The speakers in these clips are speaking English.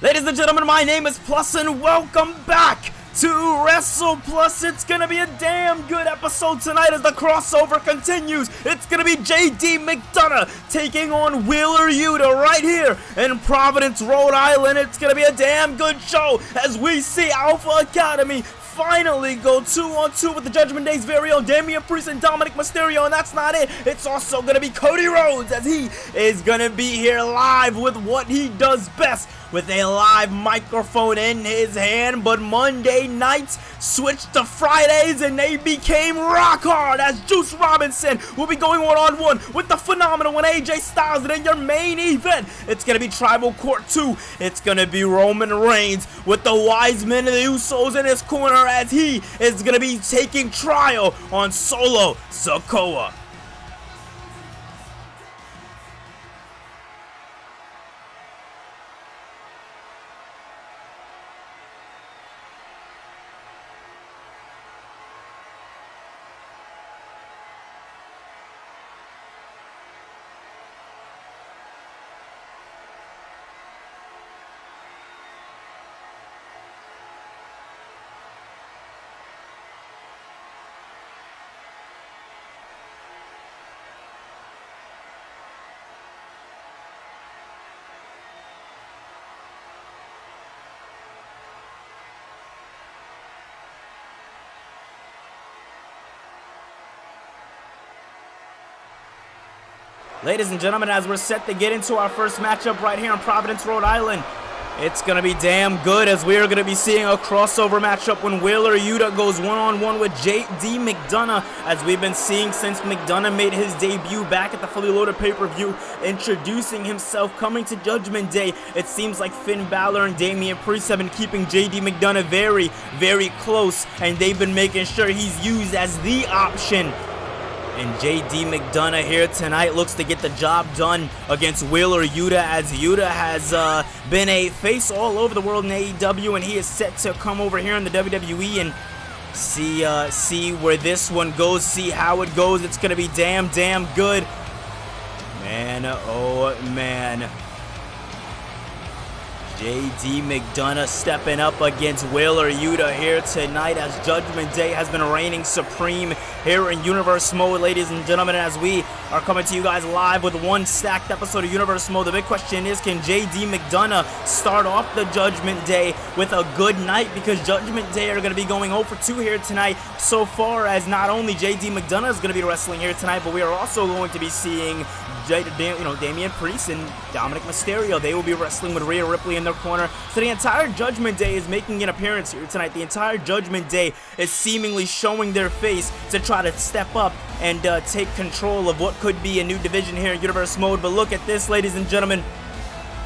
Ladies and gentlemen, my name is Plus and welcome back to Wrestle Plus. It's gonna be a damn good episode tonight as the crossover continues. It's gonna be JD McDonagh taking on Wheeler Yuta right here in Providence, Rhode Island. It's gonna be a damn good show as we see Alpha Academy finally go 2-on-2 with the Judgment Day's very own Damian Priest and Dominic Mysterio, and that's not it. It's also gonna be Cody Rhodes as he is gonna be here live with what he does best, with a live microphone in his hand. But Monday nights switched to Fridays and they became rock hard as Juice Robinson will be going one-on-one with the phenomenal one AJ Styles. And in your main event, it's gonna be Tribal Court 2. It's gonna be Roman Reigns with the Wise Men and the Usos in his corner as he is gonna be taking trial on Solo Sikoa. Ladies and gentlemen, as we're set to get into our first matchup right here in Providence, Rhode Island, it's going to be damn good as we are going to be seeing a crossover matchup when Wheeler Yuta goes one-on-one with JD McDonagh, as we've been seeing since McDonagh made his debut back at the Fully Loaded pay-per-view, introducing himself, coming to Judgment Day. It seems like Finn Balor and Damian Priest have been keeping JD McDonagh very, very close, and they've been making sure he's used as the option. And JD McDonagh here tonight looks to get the job done against Wheeler Yuta, as Yuta has been a face all over the world in AEW, and he is set to come over here in the WWE and see where this one goes, see how it goes. It's going to be damn good. Man, oh man. JD McDonagh stepping up against Wheeler Yuta here tonight as Judgment Day has been reigning supreme here in Universe Mode, ladies and gentlemen, as we are coming to you guys live with one stacked episode of Universe Mode. The big question is, can JD McDonagh start off the Judgment Day with a good night? Because Judgment Day are going to be going 0-for-2 here tonight so far, as not only JD McDonagh is going to be wrestling here tonight, but we are also going to be seeing Damian Priest and Dominic Mysterio. They will be wrestling with Rhea Ripley in their corner. So the entire Judgment Day is making an appearance here tonight. The entire Judgment Day is seemingly showing their face to try to step up and take control of what could be a new division here in Universe Mode. But look at this, ladies and gentlemen.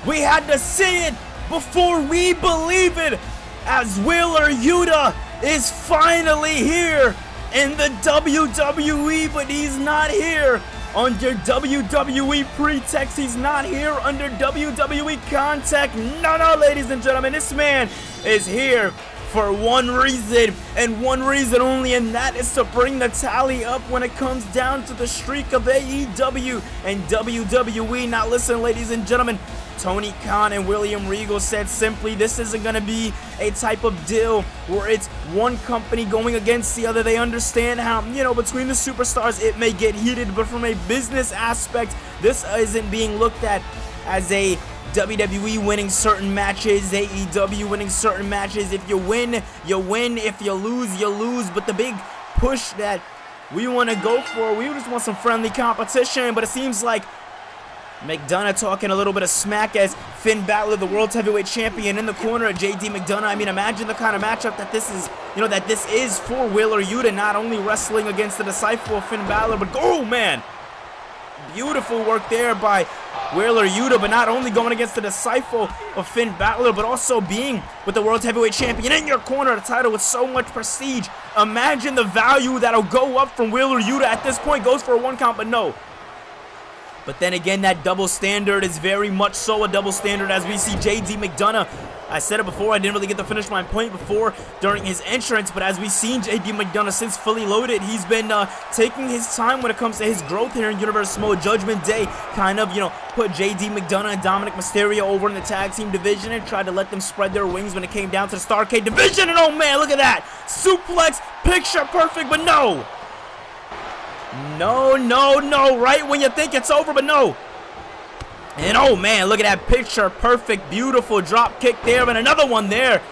We had to see it before we believe it, as Wheeler Yuta is finally here in the WWE, but he's not here under WWE pretext. He's not here under WWE contact. No, ladies and gentlemen, this man is here for one reason and one reason only, and that is to bring the tally up when it comes down to the streak of AEW and WWE. Now listen, ladies and gentlemen, Tony Khan and William Regal said simply, this isn't going to be a type of deal where it's one company going against the other. They understand how, between the superstars it may get heated, but from a business aspect, this isn't being looked at as a WWE winning certain matches, AEW winning certain matches. If you win, you win. If you lose, you lose. But the big push that we want to go for, we just want some friendly competition, but it seems like McDonagh talking a little bit of smack as Finn Balor, the World Heavyweight Champion, in the corner of JD McDonagh. I mean, imagine the kind of matchup that this is, that this is for Wheeler Yuta, not only wrestling against the disciple of Finn Balor, but, oh man, beautiful work there by Wheeler Yuta, but not only going against the disciple of Finn Balor, but also being with the World Heavyweight Champion in your corner, the title with so much prestige. Imagine the value that'll go up from Wheeler Yuta at this point. Goes for a 1 count, but no. But then again, that double standard is very much so a double standard, as we see JD McDonagh I said it before, I didn't really get to finish my point before during his entrance, but as we've seen JD McDonagh since fully loaded, he's been taking his time when it comes to his growth here in Universe Mode. Judgment Day kind of, put JD McDonagh and Dominic Mysterio over in the tag team division and tried to let them spread their wings when it came down to the Starrcade division, and oh man, look at that! Suplex, picture perfect, but no! No, right when you think it's over, but no! And oh man, look at that picture perfect, beautiful drop kick there, and another one there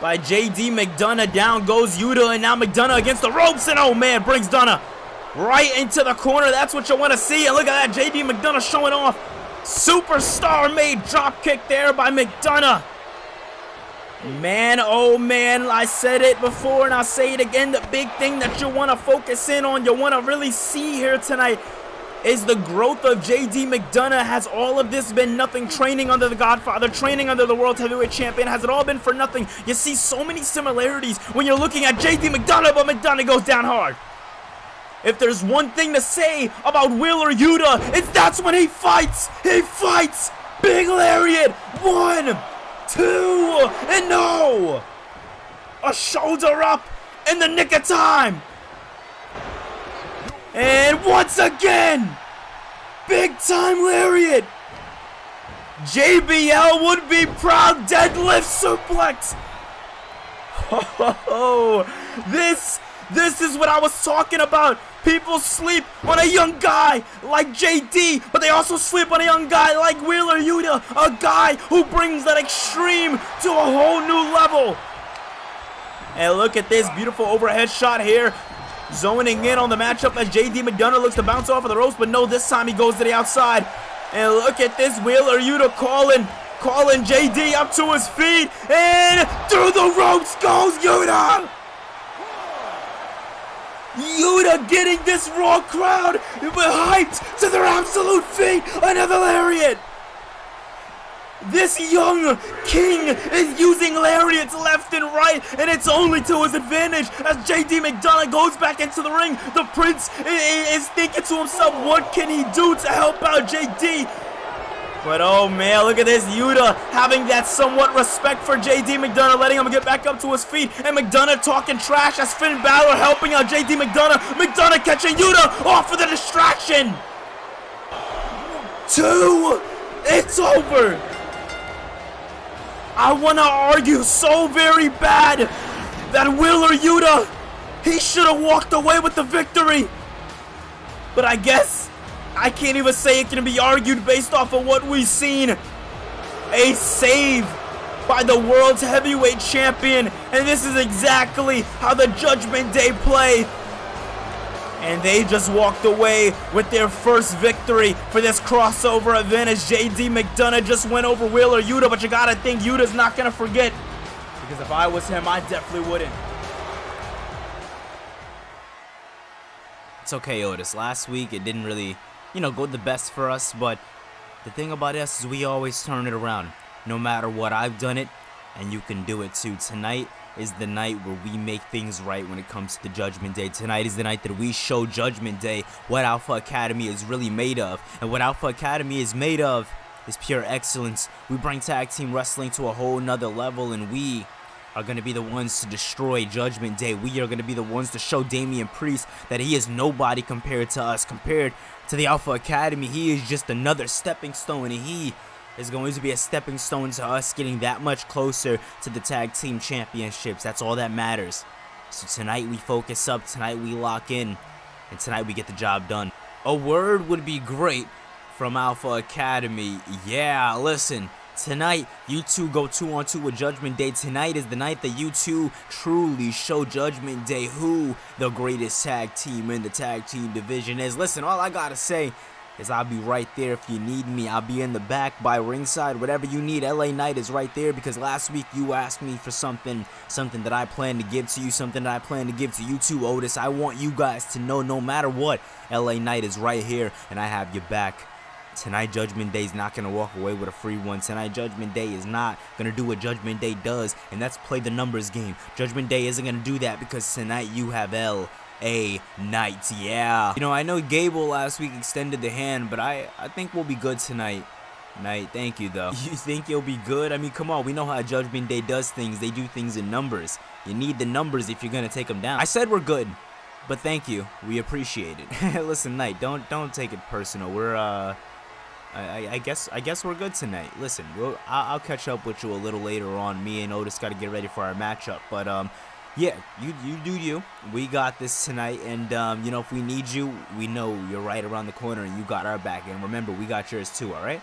by JD McDonagh. Down goes Yuta, and now McDonagh against the ropes, and oh man, brings Donagh right into the corner. That's what you want to see, and look at that, JD McDonagh showing off. Superstar made drop kick there by McDonagh. Man, oh man, I said it before and I'll say it again, the big thing that you want to focus in on, you want to really see here tonight, is the growth of JD McDonagh. Has all of this been nothing? Training under the Godfather, training under the World Heavyweight Champion, has it all been for nothing? You see so many similarities when you're looking at JD McDonagh, but McDonagh goes down hard. If there's one thing to say about Wheeler Yuta, it's that's when he fights. He fights. Big lariat. 1, 2, and no! A shoulder up in the nick of time. And once again, big time lariat. JBL would be proud, deadlift suplex. Oh, this is what I was talking about. People sleep on a young guy like JD, but they also sleep on a young guy like Wheeler Yuta, a guy who brings that extreme to a whole new level. And look at this beautiful overhead shot here. Zoning in on the matchup as JD McDonagh looks to bounce off of the ropes, but no, this time he goes to the outside. And look at this, Wheeler Yuta calling JD up to his feet, and through the ropes goes Yuta! Yuta getting this Raw crowd hyped to their absolute feet. Another lariat. This young king is using lariats left and right, and it's only to his advantage as JD McDonagh goes back into the ring. The Prince is thinking to himself, what can he do to help out JD? But oh man, look at this, Yuta having that somewhat respect for JD McDonagh, letting him get back up to his feet, and McDonagh talking trash as Finn Balor helping out JD McDonagh. McDonagh catching Yuta off for the distraction. 2, it's over. I want to argue so very bad that Wheeler Yuta, he should have walked away with the victory. But I guess I can't even say it can be argued based off of what we've seen. A save by the World's Heavyweight Champion. And this is exactly how the Judgment Day play. And they just walked away with their first victory for this crossover event as JD McDonagh just went over Wheeler Yuta. But you gotta think Yuta's not gonna forget, because if I was him, I definitely wouldn't. It's okay, Otis. Last week it didn't really, go the best for us, but the thing about us is we always turn it around. No matter what, I've done it, and you can do it too. Tonight is the night where we make things right when it comes to the Judgment Day. Tonight is the night that we show Judgment Day what Alpha Academy is really made of. And what Alpha Academy is made of is pure excellence. We bring tag team wrestling to a whole nother level, and we are going to be the ones to destroy Judgment Day. We are going to be the ones to show Damian Priest that he is nobody compared to us. Compared to the Alpha Academy, he is just another stepping stone, and he is going to be a stepping stone to us getting that much closer to the tag team championships. That's all that matters. So tonight we focus up, tonight we lock in, and tonight we get the job done. A word would be great from Alpha Academy. Yeah, listen, tonight you two go 2-on-2 with Judgment Day. Tonight is the night that you two truly show Judgment Day who the greatest tag team in the tag team division is. Listen, all I gotta say is I'll be right there if you need me. I'll be in the back by ringside, whatever you need. LA Knight is right there, because last week you asked me for something that I plan to give to you, something that I plan to give to you too, Otis. I want you guys to know, no matter what, LA Knight is right here, and I have your back. Tonight, Judgment Day is not going to walk away with a free one. Tonight, Judgment Day is not going to do what Judgment Day does, and that's play the numbers game. Judgment Day isn't going to do that, because tonight you have LA Knight. Yeah. I know Gable last week extended the hand, but I think we'll be good tonight. Knight, thank you, though. You think you'll be good? I mean, come on. We know how Judgment Day does things. They do things in numbers. You need the numbers if you're going to take them down. I said we're good, but thank you. We appreciate it. Listen, Knight, don't take it personal. We're, I guess we're good tonight. Listen, I'll catch up with you a little later on. Me and Otis got to get ready for our matchup. But, yeah, you do you. We got this tonight. And, you know, if we need you, we know you're right around the corner and you got our back. And remember, we got yours too, all right?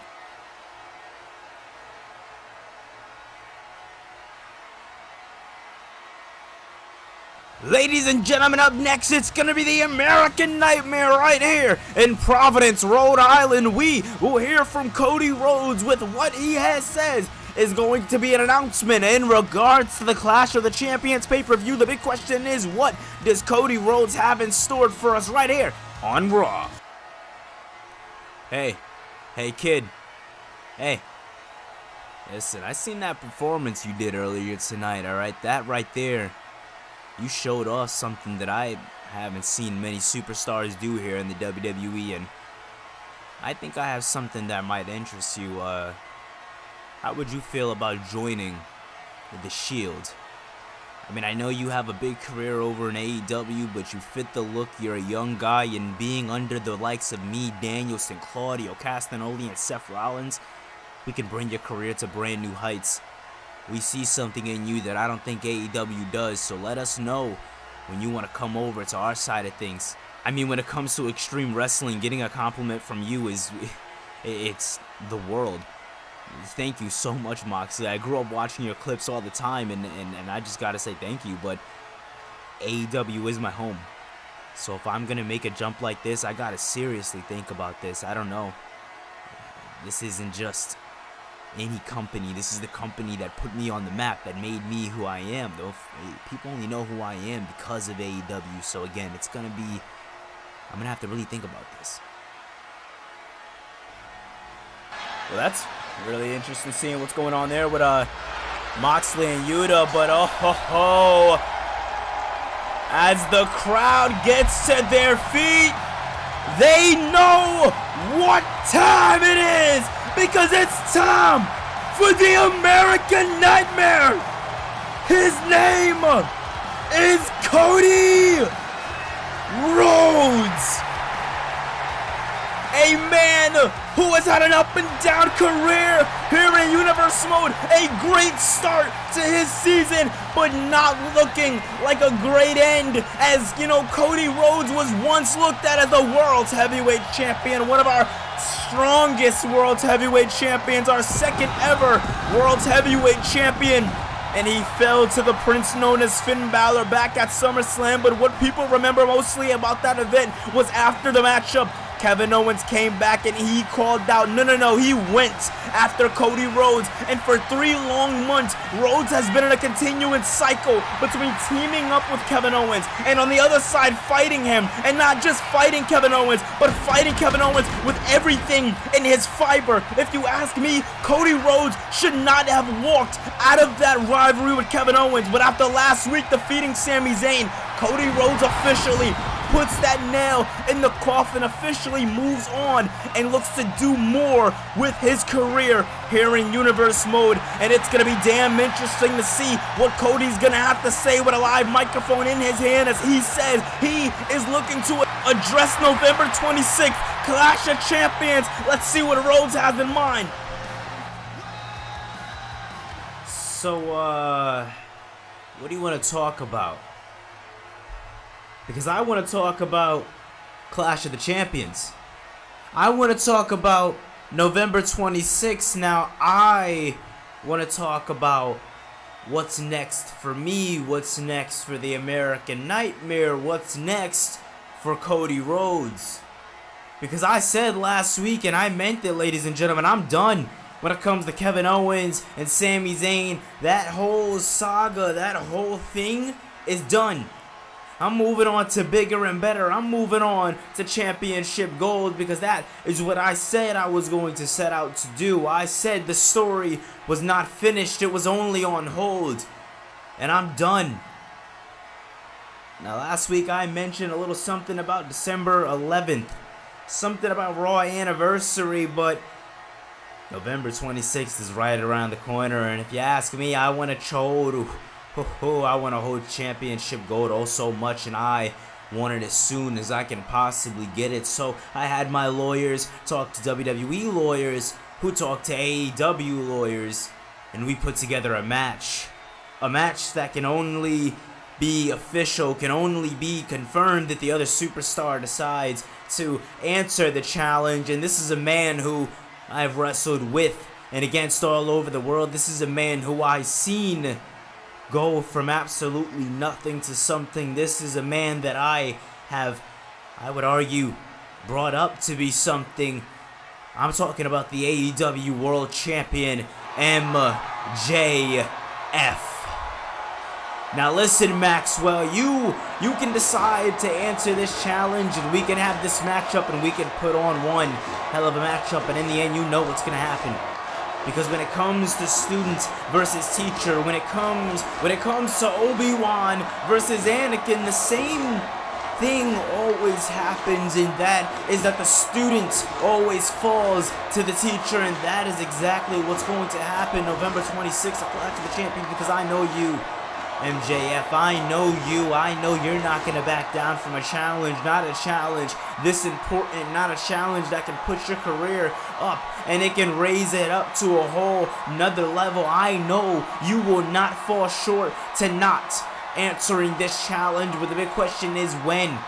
Ladies and gentlemen, up next, it's going to be the American Nightmare right here in Providence, Rhode Island. We will hear from Cody Rhodes with what he says is going to be an announcement in regards to the Clash of the Champions pay-per-view. The big question is, what does Cody Rhodes have in store for us right here on Raw? Hey kid, hey. Listen, I seen that performance you did earlier tonight, alright? That right there. You showed us something that I haven't seen many superstars do here in the WWE, and I think I have something that might interest you. How would you feel about joining the Shield? I mean, I know you have a big career over in AEW, but you fit the look. You're a young guy, and being under the likes of me, Danielson, Claudio, Castagnoli, and Seth Rollins, we can bring your career to brand new heights. We see something in you that I don't think AEW does, so let us know when you want to come over to our side of things. I mean, when it comes to Extreme Wrestling, getting a compliment from you it's the world. Thank you so much, Moxley. I grew up watching your clips all the time, and I just gotta say thank you, but AEW is my home. So if I'm gonna make a jump like this, I gotta seriously think about this. I don't know. This isn't just any company. This is the company that put me on the map, that made me who I am. Though people only know who I am because of AEW. So again, I'm gonna have to really think about this. Well, that's really interesting seeing what's going on there with Moxley and Yuta, but as the crowd gets to their feet, they know what time it is, because it's time for the American Nightmare. His name is Cody Rhodes. A man who has had an up and down career here in Universe Mode. A great start to his season, but not looking like a great end. As you know, Cody Rhodes was once looked at as the world's heavyweight champion, one of our strongest world's heavyweight champions, our second ever world's heavyweight champion. And he fell to the prince known as Finn Balor back at SummerSlam. But what people remember mostly about that event was after the matchup, Kevin Owens came back and he called out, no, he went after Cody Rhodes. And for 3 long months, Rhodes has been in a continuous cycle between teaming up with Kevin Owens and on the other side fighting him. And not just fighting Kevin Owens, but fighting Kevin Owens with everything in his fiber. If you ask me, Cody Rhodes should not have walked out of that rivalry with Kevin Owens. But after last week defeating Sami Zayn, Cody Rhodes officially puts that nail in the coffin, officially moves on and looks to do more with his career here in Universe Mode. And it's going to be damn interesting to see what Cody's going to have to say with a live microphone in his hand, as he says he is looking to address November 26th, Clash of Champions. Let's see what Rhodes has in mind. So, what do you want to talk about? Because I want to talk about Clash of the Champions. I want to talk about November 26th. Now, I want to talk about what's next for me, what's next for the American Nightmare, what's next for Cody Rhodes. Because I said last week, and I meant it, ladies and gentlemen, I'm done when it comes to Kevin Owens and Sami Zayn. That whole saga, that whole thing is done. I'm moving on to bigger and better. I'm moving on to championship gold, because that is what I said I was going to set out to do. I said the story was not finished. It was only on hold. And I'm done. Now, last week I mentioned a little something about December 11th. Something about Raw Anniversary, but November 26th is right around the corner, and if you ask me, I want to I want to hold championship gold oh so much, and I want it as soon as I can possibly get it. So I had my lawyers talk to WWE lawyers, who talked to AEW lawyers, and we put together a match that can only be official, can only be confirmed if the other superstar decides to answer the challenge. And this is a man who I've wrestled with and against all over the world. This is a man who I've seen go from absolutely nothing to something. This is a man that I would argue, brought up to be something. I'm talking about the AEW World Champion, MJF. Now listen, Maxwell, you can decide to answer this challenge, and we can have this matchup, and we can put on one hell of a matchup, and in the end, you know what's going to happen. Because when it comes to student versus teacher, when it comes to Obi-Wan versus Anakin, the same thing always happens, and that is that the student always falls to the teacher, and that is exactly what's going to happen November 26th at Clash of the Champions, because I know you, MJF, I know you're not going to back down from a challenge, not a challenge this important, not a challenge that can put your career up and it can raise it up to a whole nother level. I know you will not fall short to not answering this challenge, but the big question is when.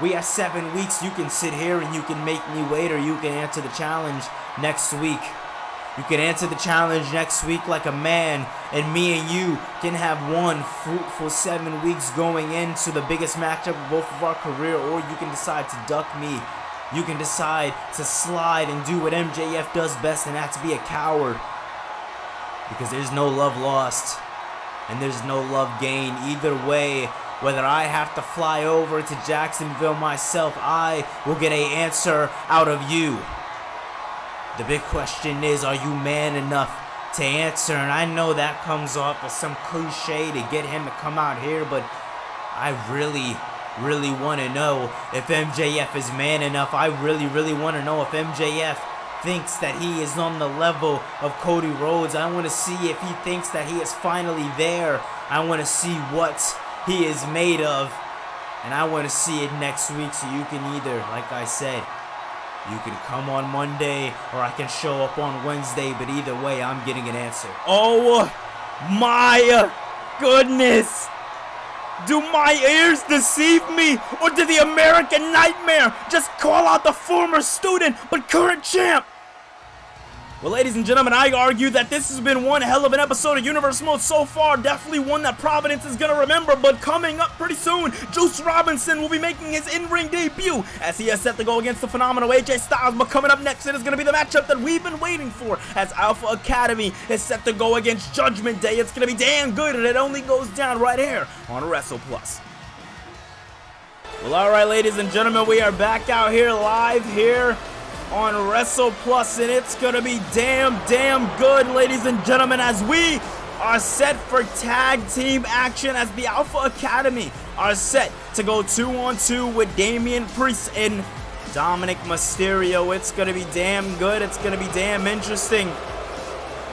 We have 7 weeks. You can sit here and you can make me wait, or you can answer the challenge next week. You can answer the challenge next week like a man, and me and you can have one fruitful 7 weeks going into the biggest matchup of both of our career, or you can decide to duck me. You can decide to slide and do what MJF does best, and that's be a coward. Because there's no love lost, and there's no love gained. Either way, whether I have to fly over to Jacksonville myself, I will get an answer out of you. The big question is, are you man enough to answer? And I know that comes off as some cliche to get him to come out here, but I really want to know if MJF is man enough. I really want to know if MJF thinks that he is on the level of Cody Rhodes. I want to see if he thinks that he is finally there. I want to see what he is made of, and I want to see it next week. So you can either, like I said, you can come on Monday, or I can show up on Wednesday, but either way, I'm getting an answer. Oh my goodness! Do my ears deceive me, or did the American Nightmare just call out the former student but current champ? Well, ladies and gentlemen, I argue that this has been one hell of an episode of Universe Mode so far. Definitely one that Providence is going to remember. But coming up pretty soon, Juice Robinson will be making his in-ring debut as he is set to go against the phenomenal AJ Styles. But coming up next, it is going to be the matchup that we've been waiting for, as Alpha Academy is set to go against Judgment Day. It's going to be damn good, and it only goes down right here on WrestlePlus. Well, alright, ladies and gentlemen, we are back out here live here on WrestlePlus, and it's gonna be damn good, ladies and gentlemen, as we are set for tag team action, as the Alpha Academy are set to go 2-on-2 with Damian Priest and Dominic Mysterio. It's gonna be damn good. It's gonna be damn interesting,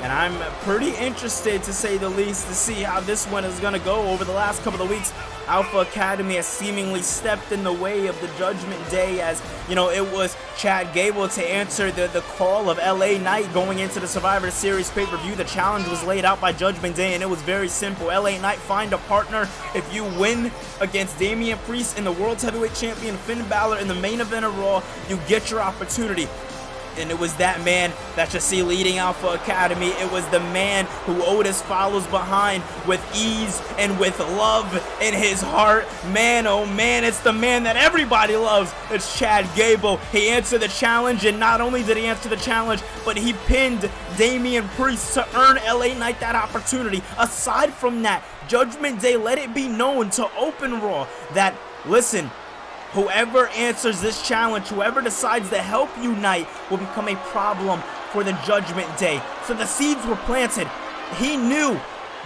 and I'm pretty interested, to say the least, to see how this one is gonna go. Over the last couple of weeks, Alpha Academy has seemingly stepped in the way of the Judgment Day, as, you know, it was Chad Gable to answer the call of LA Knight going into the Survivor Series pay-per-view. The challenge was laid out by Judgment Day, and it was very simple. LA Knight, find a partner. If you win against Damian Priest and the World Heavyweight Champion Finn Balor in the main event of Raw, you get your opportunity. And it was that man that you see leading Alpha Academy. It was the man who Otis follows behind with ease and with love in his heart. Man, oh man, it's the man that everybody loves. It's Chad Gable. He answered the challenge, and not only did he answer the challenge, but he pinned Damian Priest to earn LA Knight that opportunity. Aside from that, Judgment Day let it be known to open Raw that, listen, whoever answers this challenge, whoever decides to help unite, will become a problem for the Judgment Day. So the seeds were planted. He knew,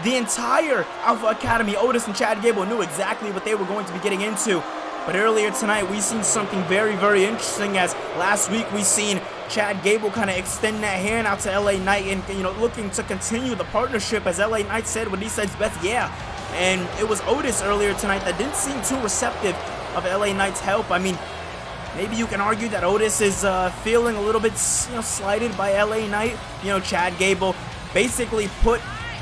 the entire Alpha Academy, Otis and Chad Gable, knew exactly what they were going to be getting into. But earlier tonight, we seen something very interesting, as last week we seen Chad Gable kind of extend that hand out to LA Knight and, you know, looking to continue the partnership, as LA Knight said when he said Beth, yeah. And it was Otis earlier tonight that didn't seem too receptive of LA Knight's help. I mean, maybe you can argue that Otis is feeling a little bit, you know, slighted by LA Knight. You know, Chad Gable basically put,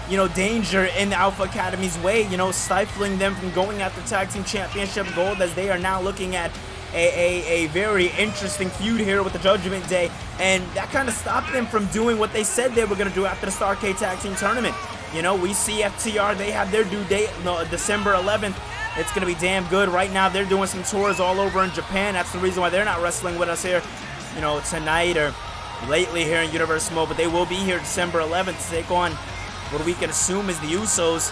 you know, danger in the Alpha Academy's way, you know, stifling them from going after Tag Team Championship gold, as they are now looking at a very interesting feud here with the Judgment Day, and that kind of stopped them from doing what they said they were going to do after the Starrcade Tag Team Tournament. You know, we see FTR, they have their due date, no, December 11th. It's going to be damn good. Right now, they're doing some tours all over in Japan. That's the reason why they're not wrestling with us here, you know, tonight or lately here in Universe Mode, but they will be here December 11th to take on what we can assume is the Usos.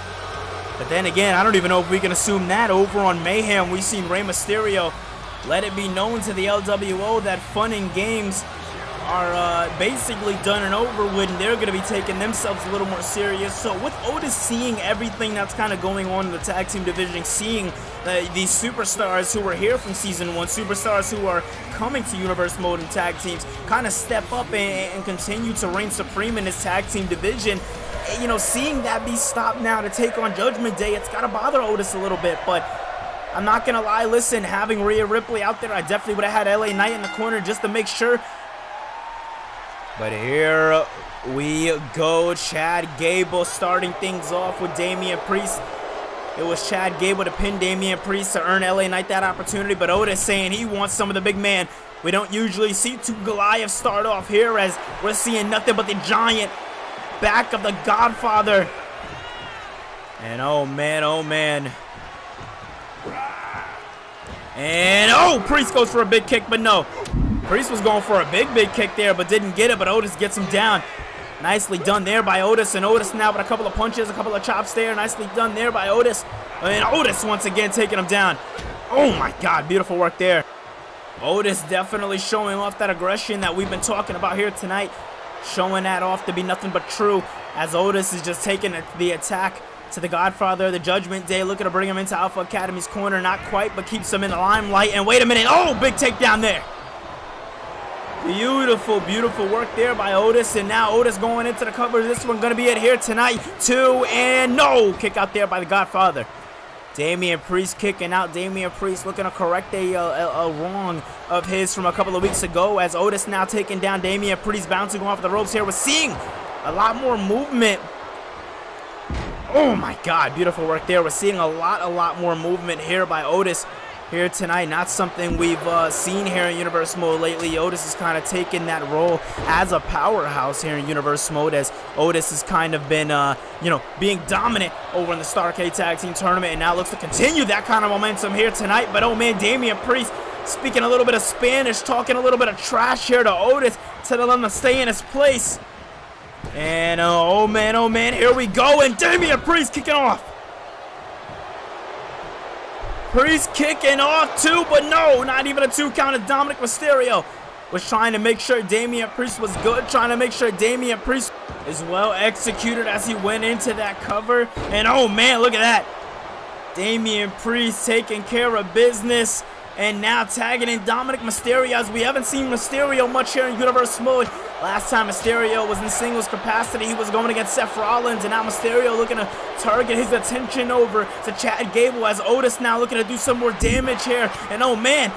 But then again, I don't even know if we can assume that. Over on Mayhem, we've seen Rey Mysterio let it be known to the LWO that fun and games are basically done and over with, and they're going to be taking themselves a little more serious. So with Otis seeing everything that's kind of going on in the tag team division, seeing these superstars who were here from Season 1, superstars who are coming to Universe Mode and tag teams, kind of step up and continue to reign supreme in this tag team division, you know, seeing that be stopped now to take on Judgment Day, it's got to bother Otis a little bit. But I'm not going to lie, listen, having Rhea Ripley out there, I definitely would have had LA Knight in the corner just to make sure. But here we go. Chad Gable starting things off with Damian Priest. It was Chad Gable to pin Damian Priest to earn LA Knight that opportunity, but Otis saying he wants some of the big man. We don't usually see two Goliaths start off here, as we're seeing nothing but the giant back of the Godfather. And oh man, oh man. And oh, Priest goes for a big kick, but no. Priest was going for a big kick there, but didn't get it, but Otis gets him down. Nicely done there by Otis, and Otis now with a couple of punches, a couple of chops there. Nicely done there by Otis. And Otis once again taking him down. Oh my God, beautiful work there. Otis definitely showing off that aggression that we've been talking about here tonight. Showing that off to be nothing but true, as Otis is just taking the attack to the Godfather, the Judgment Day, looking to bring him into Alpha Academy's corner. Not quite, but keeps him in the limelight. And wait a minute. Oh, big takedown there. Beautiful, beautiful work there by Otis. And now Otis going into the cover. This one going to be it here tonight. 2 and no. Kick out there by the Godfather. Damian Priest kicking out. Damian Priest looking to correct a wrong of his from a couple of weeks ago, as Otis now taking down Damian Priest, bouncing off the ropes here. We're seeing a lot more movement. Oh my God, beautiful work there. We're seeing a lot more movement here by Otis here tonight. Not something we've seen here in Universe Mode lately. Otis has kind of taken that role as a powerhouse here in Universe Mode, as Otis has kind of been, you know, being dominant over in the Starrcade Tag Team Tournament, and now looks to continue that kind of momentum here tonight. But oh man, Damian Priest speaking a little bit of Spanish, talking a little bit of trash here to Otis, telling him to stay in his place. And oh man, here we go, and Damian Priest kicking off. Priest kicking off too, but no, not even a 2 count. Of Dominic Mysterio was trying to make sure Damian Priest was good, trying to make sure Damian Priest is well executed as he went into that cover. And oh man, look at that. Damian Priest taking care of business. And now tagging in Dominic Mysterio, as we haven't seen Mysterio much here in Universe Mode. Last time Mysterio was in singles capacity, he was going against Seth Rollins, and now Mysterio looking to target his attention over to Chad Gable, as Otis now looking to do some more damage here. And oh man,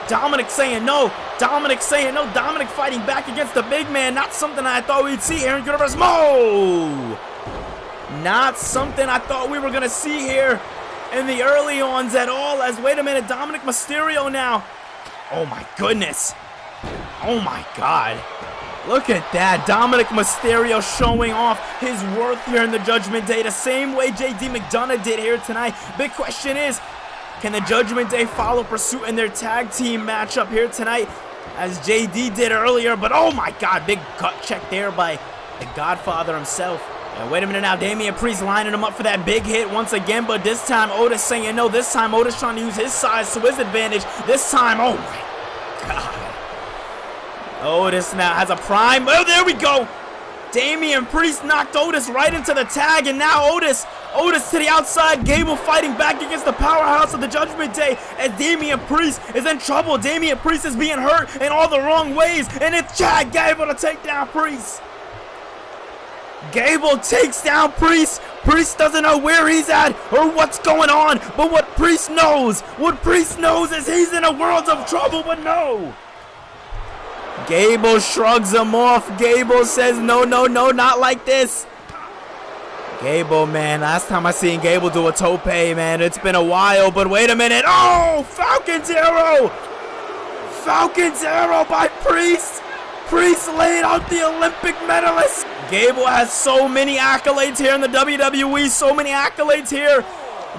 Dominic saying no, Dominic saying no, Dominic fighting back against the big man. Not something I thought we'd see here in Universe Mode. Not something I thought we were going to see here in the early ons at all, as wait a minute, Dominic Mysterio now. Oh my goodness. Oh my God. Look at that. Dominic Mysterio showing off his worth here in the Judgment Day, the same way JD McDonagh did here tonight. Big question is, can the Judgment Day follow pursuit in their tag team matchup here tonight, as JD did earlier? But oh my God, big gut check there by the Godfather himself. And wait a minute now, Damian Priest lining him up for that big hit once again, but this time Otis saying no. This time Otis trying to use his size to his advantage. This time, oh my God. Otis now has a prime. Oh, there we go. Damian Priest knocked Otis right into the tag, and now Otis to the outside. Gable fighting back against the powerhouse of the Judgment Day as Damian Priest is in trouble. Damian Priest is being hurt in all the wrong ways, and it's Chad Gable to take down Priest. Gable takes down Priest. Priest doesn't know where he's at or what's going on, but what Priest knows is he's in a world of trouble, but no. Gable shrugs him off. Gable says, no, not like this. Gable, man, last time I seen Gable do a tope, man, it's been a while, but wait a minute. Oh, Falcon's Arrow. Falcon's Arrow by Priest. Priest laid out the Olympic medalist. Gable has so many accolades here in the WWE, so many accolades here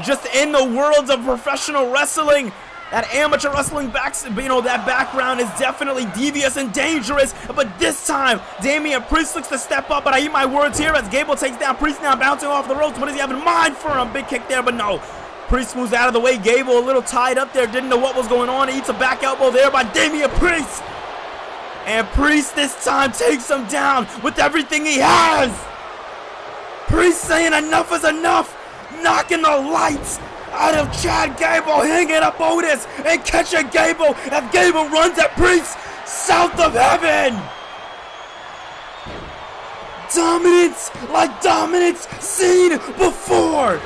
just in the world of professional wrestling. That amateur wrestling that background is definitely devious and dangerous. But this time, Damian Priest looks to step up. But I eat my words here as Gable takes down Priest, now bouncing off the ropes. What does he have in mind for him? Big kick there, but no. Priest moves out of the way. Gable a little tied up there, didn't know what was going on. He eats a back elbow there by Damian Priest. And Priest this time takes him down with everything he has. Priest saying enough is enough. Knocking the lights out of Chad Gable, hanging up Otis and catching Gable as Gable runs at Priest south of heaven. Dominance like dominance seen before.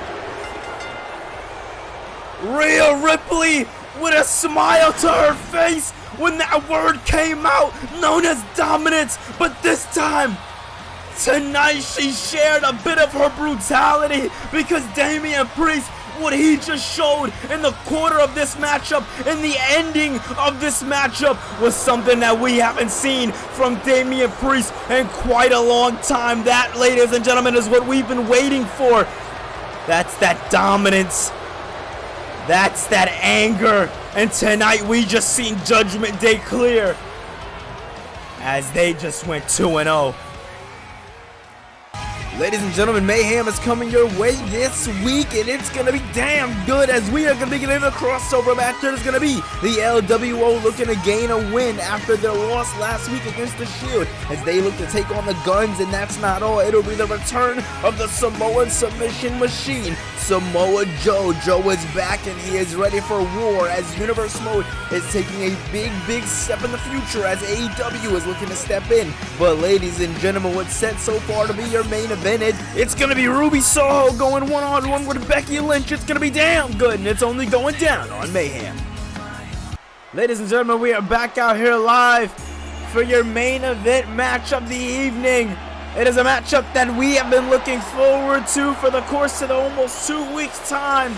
Rhea Ripley with a smile to her face when that word came out, known as dominance, but this time, tonight she shared a bit of her brutality because Damian Priest, what he just showed in the quarter of this matchup, in the ending of this matchup, was something that we haven't seen from Damian Priest in quite a long time. That, ladies and gentlemen, is what we've been waiting for. That's that dominance. That's that anger. And tonight we just seen Judgment Day clear as they just went 2-0. Ladies and gentlemen, Mayhem is coming your way this week, and it's going to be damn good as we are going to be getting a crossover match. There's going to be the LWO looking to gain a win after their loss last week against the Shield as they look to take on the Guns, and that's not all. It'll be the return of the Samoan submission machine, Samoa Joe. Joe is back, and he is ready for war as Universe Mode is taking a big step in the future as AEW is looking to step in. But ladies and gentlemen, what's set so far to be your main event, it's going to be Ruby Soho going one-on-one with Becky Lynch. It's going to be damn good, and it's only going down on Mayhem. Ladies and gentlemen, we are back out here live for your main event match of the evening. It is a matchup that we have been looking forward to for the course of almost 2 weeks' time.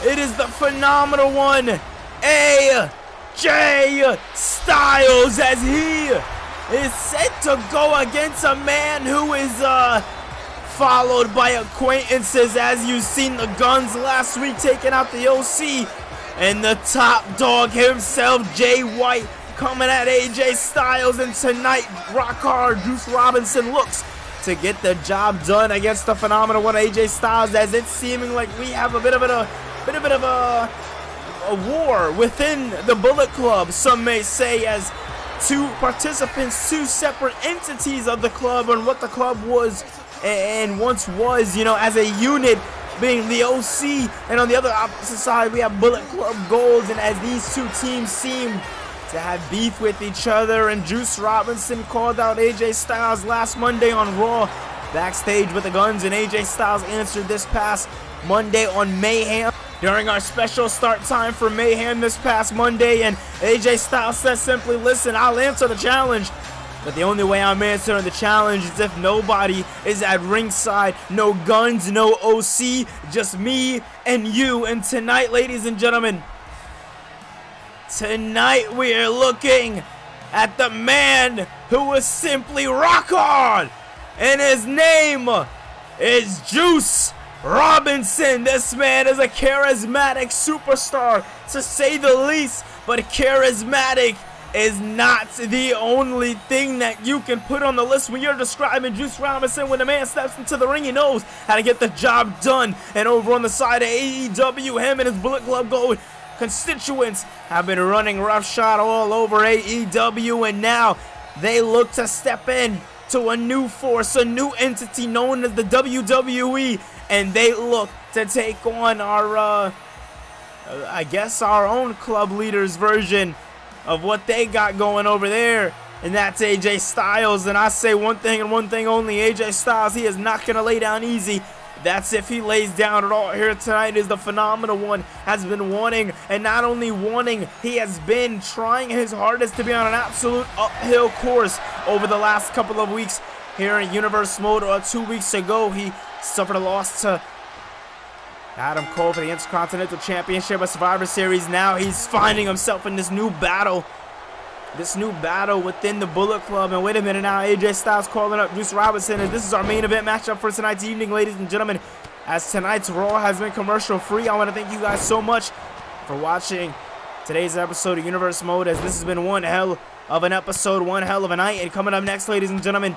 It is the phenomenal one, AJ Styles, as he is set to go against a man who is followed by acquaintances, as you've seen the Guns last week taking out the OC, and the top dog himself, Jay White, coming at AJ Styles. And tonight, Rock Hard Juice Robinson looks to get the job done against the phenomenal one, AJ Styles, as it's seeming like we have a bit of a war within the Bullet Club, some may say, as two participants, two separate entities of the club, and what the club was and once was, as a unit, being the OC, and on the other opposite side we have Bullet Club Gold. And as these two teams seem to have beef with each other, and Juice Robinson called out AJ Styles last Monday on Raw backstage with the Guns, and AJ Styles answered this past Monday on Mayhem during our special start time for Mayhem this past Monday. And AJ Styles says simply, listen, I'll answer the challenge, but the only way I'm answering the challenge is if nobody is at ringside. No Guns, no OC, just me and you. And tonight, ladies and gentlemen, tonight we are looking at the man who is simply rock hard, and his name is Juice Robinson. This man is a charismatic superstar, to say the least, but charismatic is not the only thing that you can put on the list when you're describing Juice Robinson. When the man steps into the ring, he knows how to get the job done. And over on the side of AEW, him and his Bullet Club Gold constituents have been running roughshod all over AEW, and now they look to step in to a new force, a new entity known as the WWE, and they look to take on our, I guess our own club leaders version of what they got going over there, and that's AJ Styles. And I say one thing and one thing only: AJ Styles, he is not going to lay down easy. That's if he lays down at all here tonight. Is the Phenomenal One has been wanting, and not only wanting, he has been trying his hardest to be on an absolute uphill course over the last couple of weeks here in Universe Mode. 2 weeks ago, he suffered a loss to Adam Cole for the Intercontinental Championship of Survivor Series. Now he's finding himself in this new battle within the Bullet Club. And wait a minute now, AJ Styles calling up Juice Robinson, and this is our main event matchup for tonight's evening, ladies and gentlemen. As tonight's Raw has been commercial free, I want to thank you guys so much for watching today's episode of Universe Mode, as this has been one hell of an episode, one hell of a night. And coming up next, ladies and gentlemen,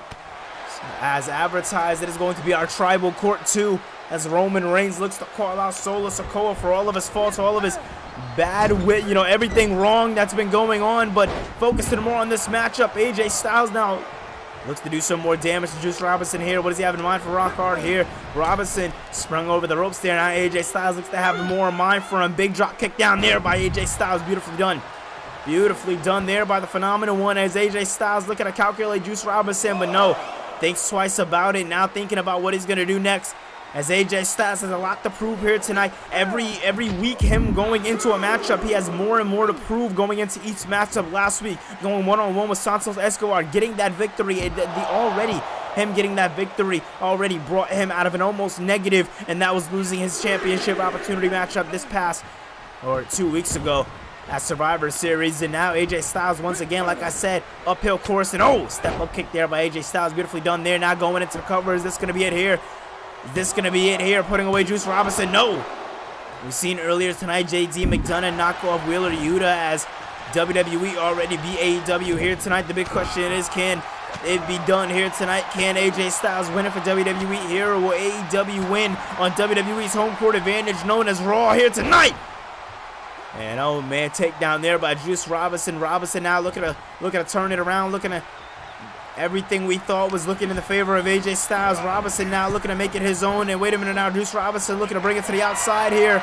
as advertised, it is going to be our Tribal Court 2, as Roman Reigns looks to call out Solo Sikoa for all of his faults, all of his bad wit, you know, everything wrong that's been going on. But focusing more on this matchup, AJ Styles now looks to do some more damage to Juice Robinson here. What does he have in mind for Rock Hard here? Robinson sprung over the ropes there. Now AJ Styles looks to have more in mind for him. Big drop kick down there by AJ Styles. Beautifully done. Beautifully done there by the Phenomenal One, as AJ Styles looking to calculate Juice Robinson, but no. Thinks twice about it. Now thinking about what he's going to do next, as AJ Styles has a lot to prove here tonight. Every week, him going into a matchup, he has more and more to prove going into each matchup. Last week, going one-on-one with Santos Escobar, getting that victory. Him getting that victory already brought him out of an almost negative, and that was losing his championship opportunity matchup this past, or 2 weeks ago, at Survivor Series. And now AJ Styles once again, like I said, uphill course, and oh, step up kick there by AJ Styles, beautifully done there. Now going into the cover. Is this going to be it here? Is this going to be it here? Putting away Juice Robinson? No. We've seen earlier tonight JD McDonagh knock off Wheeler Yuta, as WWE already beat AEW here tonight. The big question is, can it be done here tonight? Can AJ Styles win it for WWE here, or will AEW win on WWE's home court advantage known as Raw here tonight? And oh man, takedown there by Juice Robinson. Robinson now looking to turn it around, looking to everything we thought was looking in the favor of AJ Styles. Robinson now looking to make it his own. And wait a minute now, Juice Robinson looking to bring it to the outside here,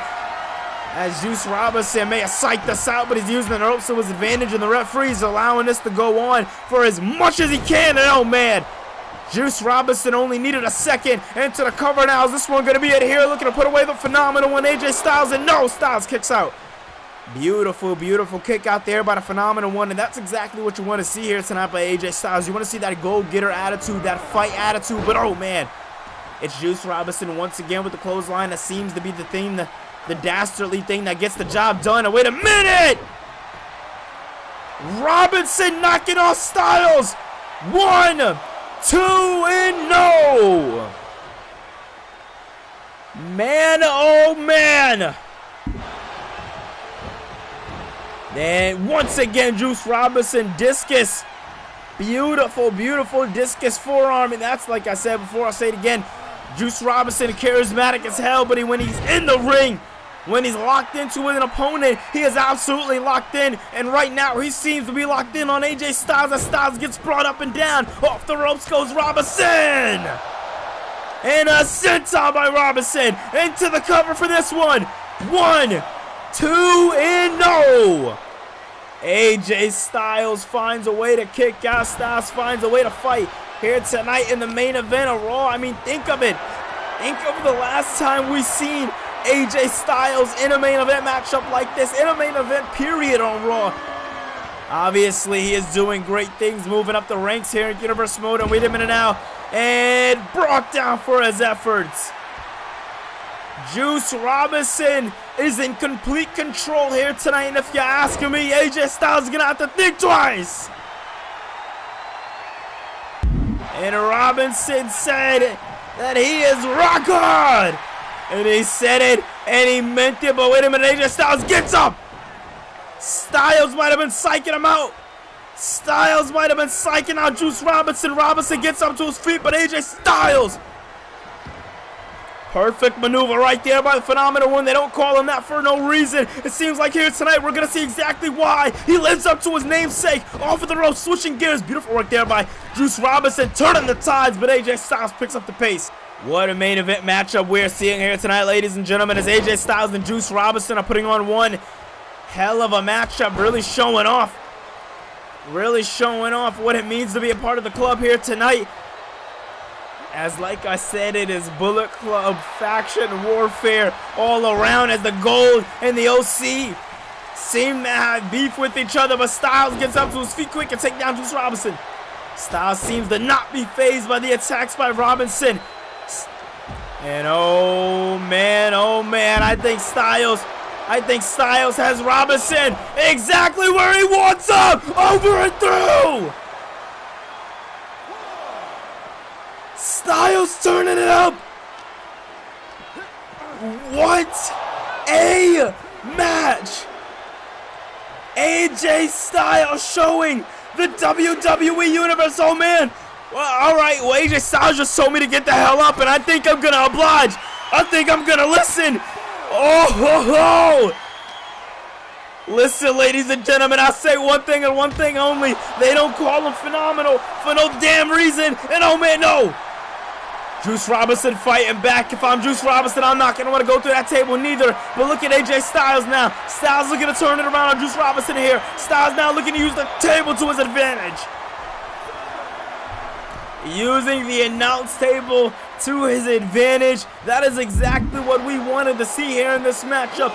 as Juice Robinson may have psyched us out, but he's using the ropes to his advantage, and the referee's allowing this to go on for as much as he can. And oh man, Juice Robinson only needed a second into the cover. Now is this one going to be it here? Looking to put away the Phenomenal One, AJ Styles, and no, Styles kicks out. Beautiful, beautiful kick out there by the Phenomenal One, and that's exactly what you want to see here tonight by AJ Styles. You want to see that go-getter attitude, that fight attitude, but oh man, it's Juice Robinson once again with the clothesline. That seems to be the thing, the dastardly thing that gets the job done. And wait a minute! Robinson knocking off Styles! 1, 2, and no! Man, oh man! And once again, Juice Robinson, discus. Beautiful, beautiful discus forearm. And that's, like I said before, I'll say it again. Juice Robinson, charismatic as hell, but when he's in the ring, when he's locked into an opponent, he is absolutely locked in. And right now, he seems to be locked in on AJ Styles, as Styles gets brought up and down. Off the ropes goes Robinson. And a senton by Robinson. Into the cover for this one. 1, 2, and no! AJ Styles finds a way to kick out. Styles finds a way to fight here tonight in the main event of Raw. I mean, think of it. Think of the last time we seen AJ Styles in a main event matchup like this, in a main event period on Raw. Obviously, he is doing great things, moving up the ranks here in Universe Mode. And wait a minute now, and brought down for his efforts. Juice Robinson is in complete control here tonight, and if you're asking me, AJ Styles is gonna have to think twice. And Robinson said that he is rock hard, and he said it and he meant it. But wait a minute, AJ Styles gets up. Styles might have been psyching him out. Styles might have been psyching out Juice Robinson. Robinson gets up to his feet, but AJ Styles Perfect maneuver right there by the Phenomenal One. They don't call him that for no reason. It seems like here tonight we're going to see exactly why. He lives up to his namesake. Off of the rope, switching gears. Beautiful work there by Juice Robinson, turning the tides, but AJ Styles picks up the pace. What a main event matchup we're seeing here tonight, ladies and gentlemen, as AJ Styles and Juice Robinson are putting on one hell of a matchup, really showing off what it means to be a part of the club here tonight. As like I said, it is Bullet Club faction warfare all around, as the Gold and the OC seem to have beef with each other, but Styles gets up to his feet quick and take down Juice Robinson. Styles seems to not be fazed by the attacks by Robinson. And oh man, I think Styles has Robinson exactly where he wants him, over and through. Styles turning it up. What a match. AJ Styles showing the WWE Universe. Oh man. Well, alright, well, AJ Styles just told me to get the hell up, and I think I'm gonna oblige. I think I'm gonna listen. Oh ho ho. Listen, ladies and gentlemen, I say one thing and one thing only. They don't call him Phenomenal for no damn reason. And oh man, no. Juice Robinson fighting back. If I'm Juice Robinson, I'm not going to want to go through that table neither. But look at AJ Styles now. Styles looking to turn it around on Juice Robinson here. Styles now looking to use the table to his advantage. Using the announce table to his advantage. That is exactly what we wanted to see here in this matchup.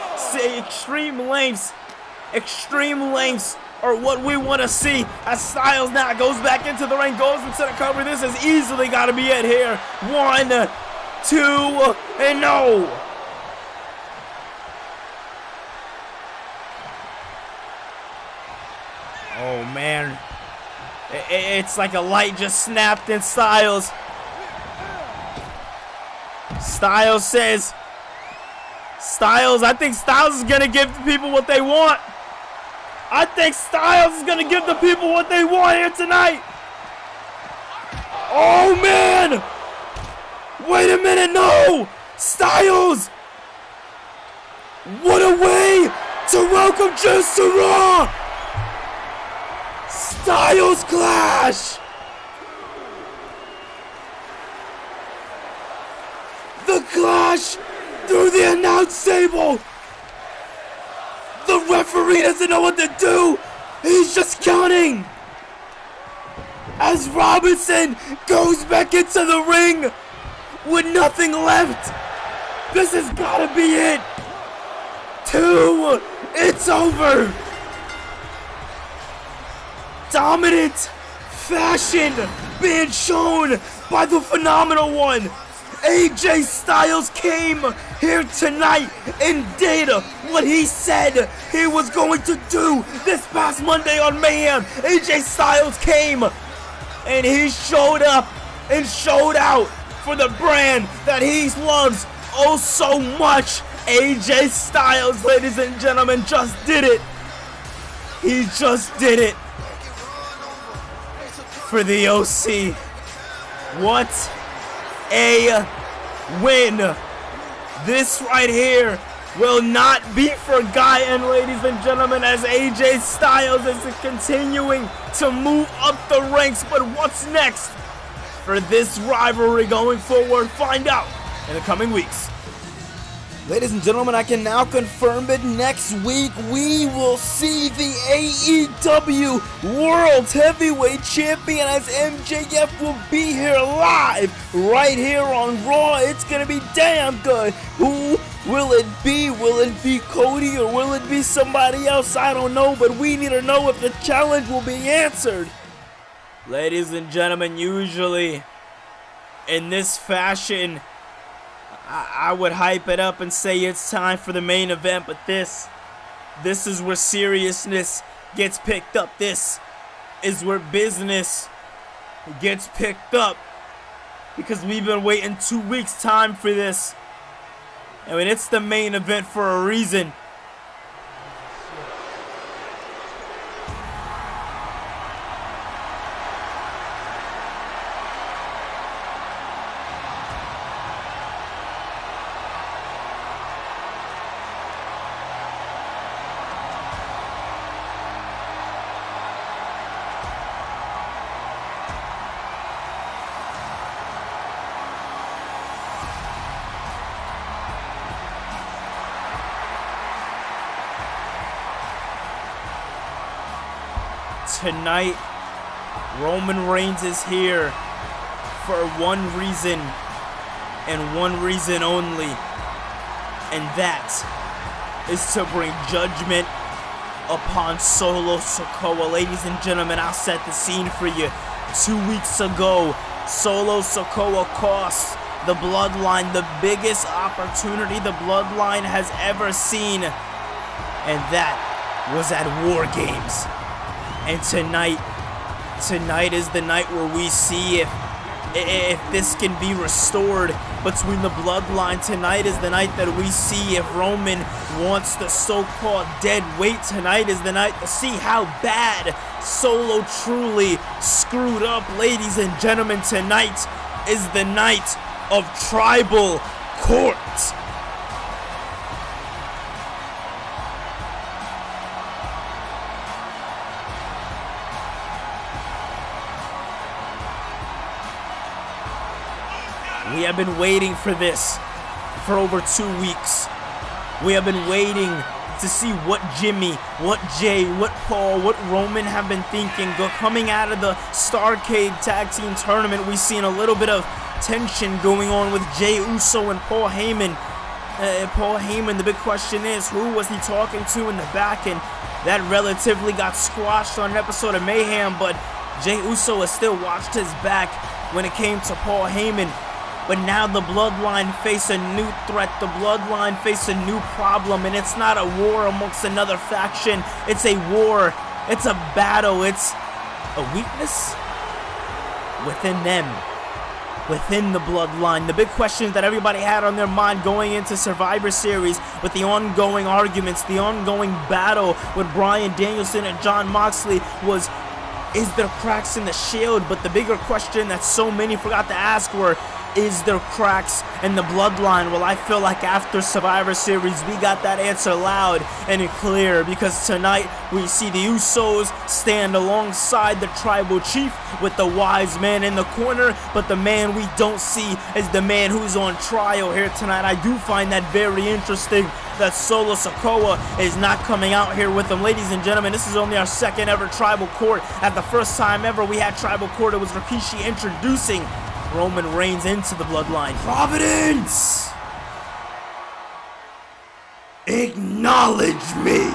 Extreme lengths are what we want to see, as Styles now goes back into the ring, goes into the cover. This has easily got to be it here. 1, 2, and no. Oh man, it's like a light just snapped in Styles. Styles says, I think Styles is gonna give the people what they want. I think Styles is going to give the people what they want here tonight. Oh, man. Wait a minute. No. Styles. What a way to welcome Juice to Raw. Styles Clash. The Clash through the announce table. The referee doesn't know what to do. He's just counting. As Robinson goes back into the ring with nothing left. This has got to be it. 2. It's over. Dominant fashion being shown by the Phenomenal One. AJ Styles came here tonight and did what he said he was going to do this past Monday on Mayhem. AJ Styles came and he showed up and showed out for the brand that he loves oh so much. AJ Styles, ladies and gentlemen, just did it. He just did it for the OC. What a win. This right here will not be forgotten, ladies and gentlemen, as AJ Styles is continuing to move up the ranks. But what's next for this rivalry going forward? Find out in the coming weeks. Ladies and gentlemen, I can now confirm that next week we will see the AEW World Heavyweight Champion, as MJF will be here live right here on Raw. It's going to be damn good. Who will it be? Will it be Cody or will it be somebody else? I don't know, but we need to know if the challenge will be answered. Ladies and gentlemen, usually in this fashion, I would hype it up and say it's time for the main event, but this is where seriousness gets picked up. This is where business gets picked up, because we've been waiting 2 weeks' time for this. I mean, it's the main event for a reason. tonight, Roman Reigns is here for one reason, and one reason only, and that is to bring judgment upon Solo Sikoa. Ladies and gentlemen, I'll set the scene for you. 2 weeks ago, Solo Sikoa cost the Bloodline the biggest opportunity the Bloodline has ever seen, and that was at War Games. And tonight is the night where we see if this can be restored between the Bloodline. Tonight is the night that we see if Roman wants the so-called dead weight. Tonight is the night to see how bad Solo truly screwed up. Ladies and gentlemen, tonight is the night of Tribal Court. We have been waiting for this for over 2 weeks. We have been waiting to see what Jimmy, what Jay, what Paul, what Roman have been thinking. Coming out of the Starrcade Tag Team Tournament, we've seen a little bit of tension going on with Jey Uso and Paul Heyman. The big question is, who was he talking to in the back? And that relatively got squashed on an episode of Mayhem, but Jey Uso has still watched his back when it came to Paul Heyman. But now the Bloodline face a new threat. The Bloodline face a new problem. And it's not a war amongst another faction. It's a war. It's a battle. It's a weakness within them. Within the Bloodline. The big questions that everybody had on their mind going into Survivor Series with the ongoing arguments, the ongoing battle with Bryan Danielson and Jon Moxley was, is there cracks in the Shield? But the bigger question that so many forgot to ask were, is there cracks in the Bloodline? Well, I feel like after Survivor Series, we got that answer loud and clear, because tonight we see the Usos stand alongside the Tribal Chief with the wise man in the corner, but the man we don't see is the man who's on trial here tonight. I do find that very interesting that Solo Sikoa is not coming out here with them. Ladies and gentlemen, this is only our second ever Tribal Court. At the first time ever we had Tribal Court, it was Rikishi introducing Roman Reigns into the Bloodline. Providence! Acknowledge me!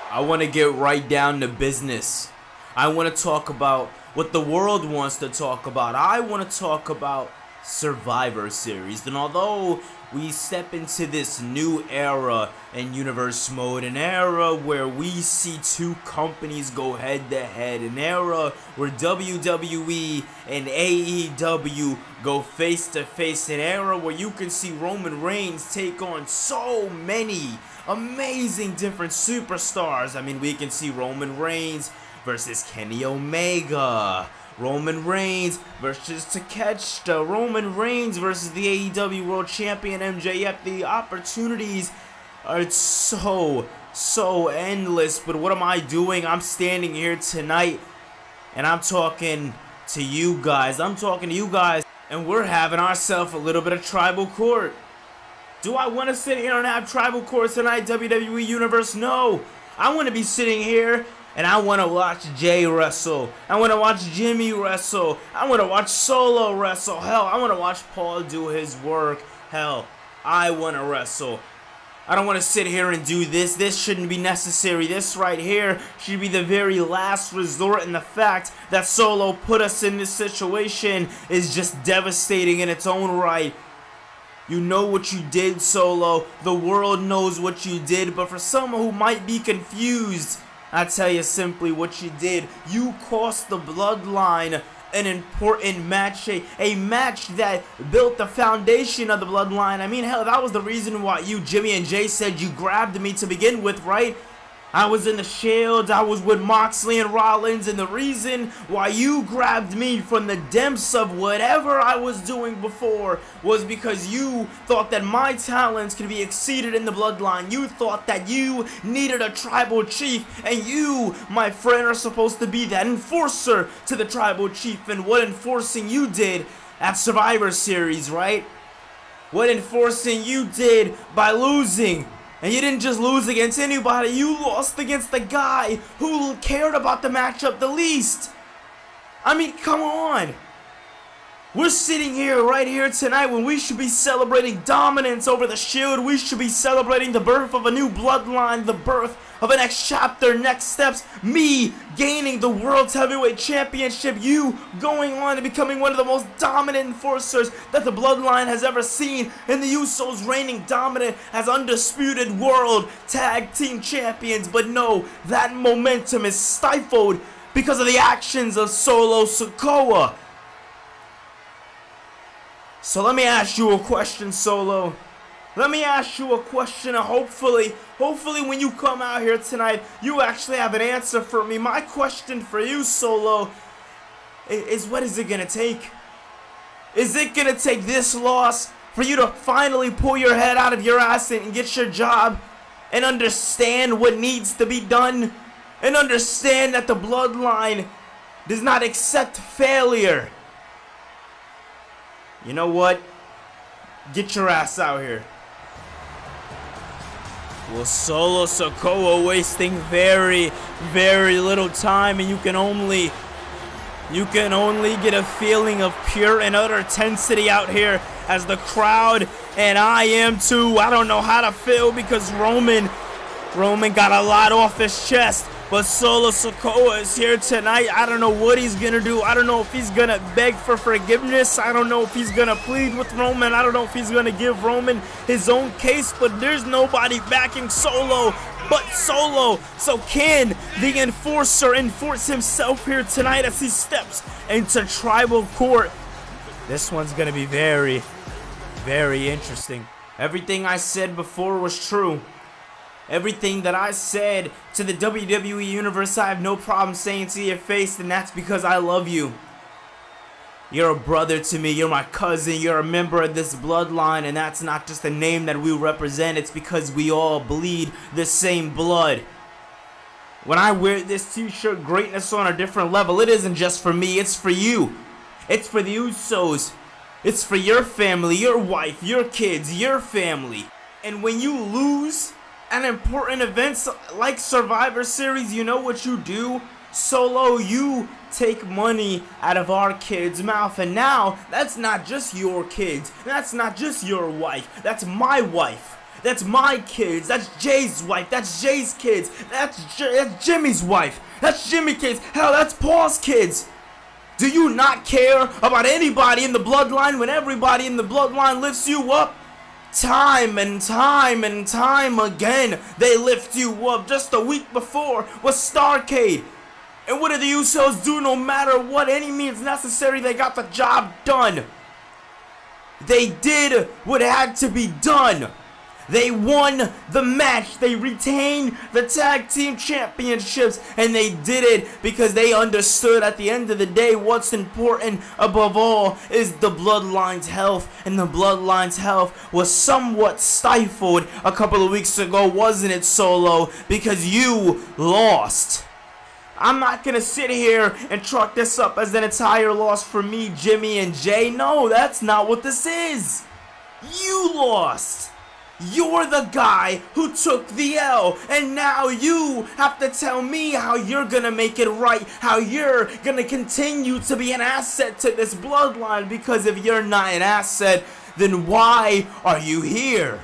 I want to get right down to business. I want to talk about what the world wants to talk about. I want to talk about Survivor Series. And although we step into this new era in Universe Mode, an era where we see two companies go head to head, an era where WWE and AEW go face to face, an era where you can see Roman Reigns take on so many amazing different superstars. I mean, we can see Roman Reigns versus Kenny Omega, Roman Reigns versus Takeshita, Roman Reigns versus the AEW World Champion MJF. The opportunities are so endless, but what am I doing? I'm standing here tonight and I'm talking to you guys. And we're having ourselves a little bit of Tribal Court. Do I want to sit here and have Tribal Court tonight, WWE Universe? No. I want to be sitting here and I want to watch Jay wrestle. I want to watch Jimmy wrestle. I want to watch Solo wrestle. Hell, I want to watch Paul do his work. Hell, I want to wrestle. I don't want to sit here and do this. This shouldn't be necessary. This right here should be the very last resort, and the fact that Solo put us in this situation is just devastating in its own right. You know what you did, Solo. The world knows what you did, but for someone who might be confused, I tell you simply what you did. You cost the Bloodline an important match, a match that built the foundation of the Bloodline. I mean, hell, that was the reason why you, Jimmy and Jay, said you grabbed me to begin with, right? I was in the Shield, I was with Moxley and Rollins, and the reason why you grabbed me from the depths of whatever I was doing before was because you thought that my talents could be exceeded in the Bloodline. You thought that you needed a Tribal Chief, and you, my friend, are supposed to be that enforcer to the Tribal Chief. And what enforcing you did at Survivor Series, right? What enforcing you did by losing And you didn't just lose against anybody, you lost against the guy who cared about the matchup the least. I mean, come on. We're sitting here right here tonight when we should be celebrating dominance over the Shield. We should be celebrating the birth of a new bloodline, the birth of a next chapter, next steps. Me gaining the World Heavyweight Championship. You going on and becoming one of the most dominant enforcers that the bloodline has ever seen. And the Usos reigning dominant as undisputed World Tag Team Champions. But no, that momentum is stifled because of the actions of Solo Sikoa. So let me ask you a question, Solo. Let me ask you a question, and hopefully when you come out here tonight, you actually have an answer for me. My question for you, Solo, is what is it going to take? Is it going to take this loss for you to finally pull your head out of your ass and get your job and understand what needs to be done? And understand that the bloodline does not accept failure? You know what? Get your ass out here. Well, Solo Sikoa wasting very, very little time, and you can only get a feeling of pure and utter intensity out here as the crowd, and I am too. I don't know how to feel because Roman got a lot off his chest. But Solo Sikoa is here tonight. I don't know what he's going to do. I don't know if he's going to beg for forgiveness. I don't know if he's going to plead with Roman. I don't know if he's going to give Roman his own case. But there's nobody backing Solo but Solo. So can the enforcer enforce himself here tonight as he steps into tribal court? This one's going to be very, very interesting. Everything I said before was true. Everything that I said to the WWE Universe, I have no problem saying to your face, and that's because I love you. You're a brother to me, you're my cousin, you're a member of this bloodline, and that's not just a name that we represent, it's because we all bleed the same blood. When I wear this t-shirt, greatness on a different level, it isn't just for me, it's for you. It's for the Usos. It's for your family, your wife, your kids, your family. And when you lose an important events like Survivor Series, you know what you do? Solo, you take money out of our kids' mouth, and now that's not just your kids, that's not just your wife, that's my wife, that's my kids, that's Jay's wife, that's Jay's kids, that's Jimmy's wife, that's Jimmy's kids, hell, that's Paul's kids. Do you not care about anybody in the bloodline when everybody in the bloodline lifts you up? Time and time and time again, they lift you up. Just a week before was Starrcade. And what did the Usos do? No matter what, any means necessary, they got the job done. They did what had to be done. They won the match. They retained the tag team championships. And they did it because they understood at the end of the day what's important above all is the bloodline's health. And the bloodline's health was somewhat stifled a couple of weeks ago, wasn't it, Solo? Because you lost. I'm not going to sit here and chalk this up as an entire loss for me, Jimmy, and Jay. No, that's not what this is. You lost. You're the guy who took the L, and now you have to tell me how you're gonna make it right, how you're gonna continue to be an asset to this bloodline, because if you're not an asset, then why are you here?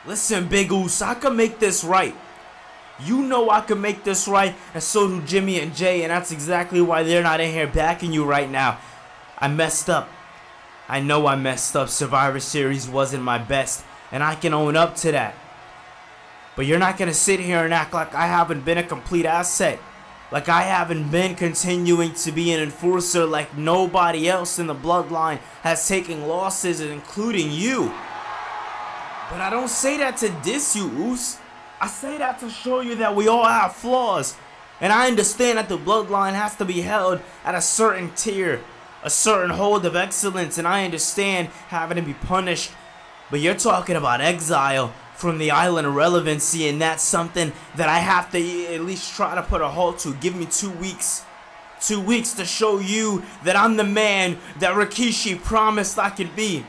Listen, Big Oos, I can make this right. You know I can make this right, and so do Jimmy and Jay, and that's exactly why they're not in here backing you right now. I messed up. I know I messed up. Survivor Series wasn't my best, and I can own up to that. But you're not going to sit here and act like I haven't been a complete asset. Like I haven't been continuing to be an enforcer like nobody else in the bloodline has taken losses, including you. But I don't say that to diss you, Oos. I say that to show you that we all have flaws. And I understand that the bloodline has to be held at a certain tier, a certain hold of excellence, and I understand having to be punished. But you're talking about exile from the island of relevancy, and that's something that I have to at least try to put a halt to. Give me 2 weeks. 2 weeks to show you that I'm the man that Rikishi promised I could be.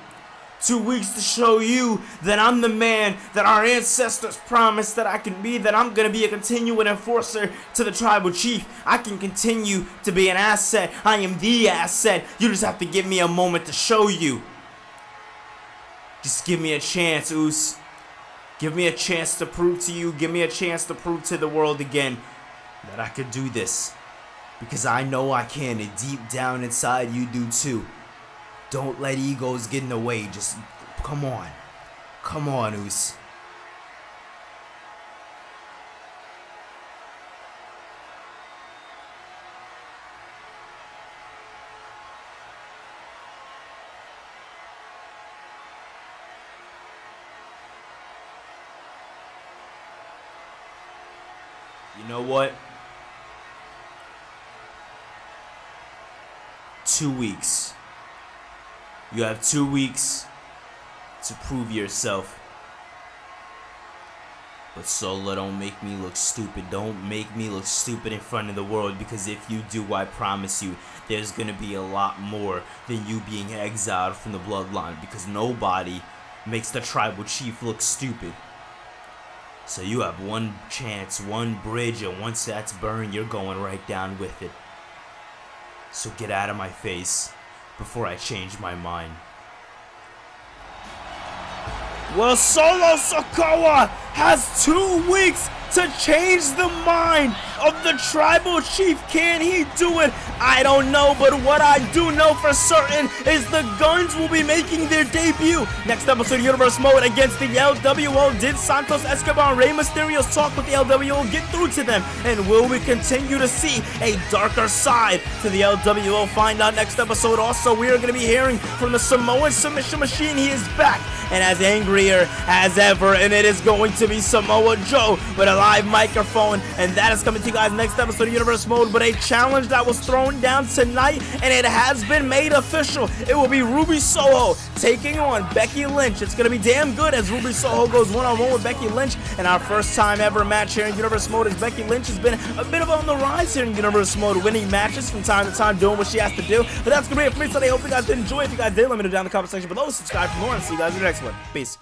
2 weeks to show you that I'm the man that our ancestors promised that I can be, that I'm going to be a continuing enforcer to the tribal chief. I can continue to be an asset. I am the asset. You just have to give me a moment to show you. Just give me a chance, Uce. Give me a chance to prove to you, give me a chance to prove to the world again that I could do this. Because I know I can, and deep down inside you do too. Don't let egos get in the way. Just come on. Come on, Uce. You know what? 2 weeks. You have 2 weeks to prove yourself. But Solo, don't make me look stupid. Don't make me look stupid in front of the world, because if you do, I promise you, there's gonna be a lot more than you being exiled from the bloodline, because nobody makes the tribal chief look stupid. So you have one chance, one bridge, and once that's burned, you're going right down with it. So get out of my face before I change my mind. Well, Solo Sikoa has 2 weeks to change the mind of the tribal chief. Can he do it? I don't know, but what I do know for certain is the Guns will be making their debut next episode of Universe Mode against the LWO. Did Santos Escobar and Rey Mysterio's talk with the LWO get through to them? And will we continue to see a darker side to the LWO? Find out next episode. Also, we are going to be hearing from the Samoan Submission Machine. He is back and as angrier as ever, and it is going to be Samoa Joe with a live microphone, and that is coming to you guys next episode of Universe Mode. But a challenge that was thrown down tonight, and it has been made official. It will be Ruby Soho taking on Becky Lynch. It's going to be damn good as Ruby Soho goes one-on-one with Becky Lynch, and our first time ever match here in Universe Mode, as Becky Lynch has been a bit of on the rise here in Universe Mode, winning matches from time to time, doing what she has to do. But that's going to be it for me today. Hope you guys did enjoy. If you guys did, let me know down in the comment section below. Subscribe for more, and see you guys in the next one. Peace.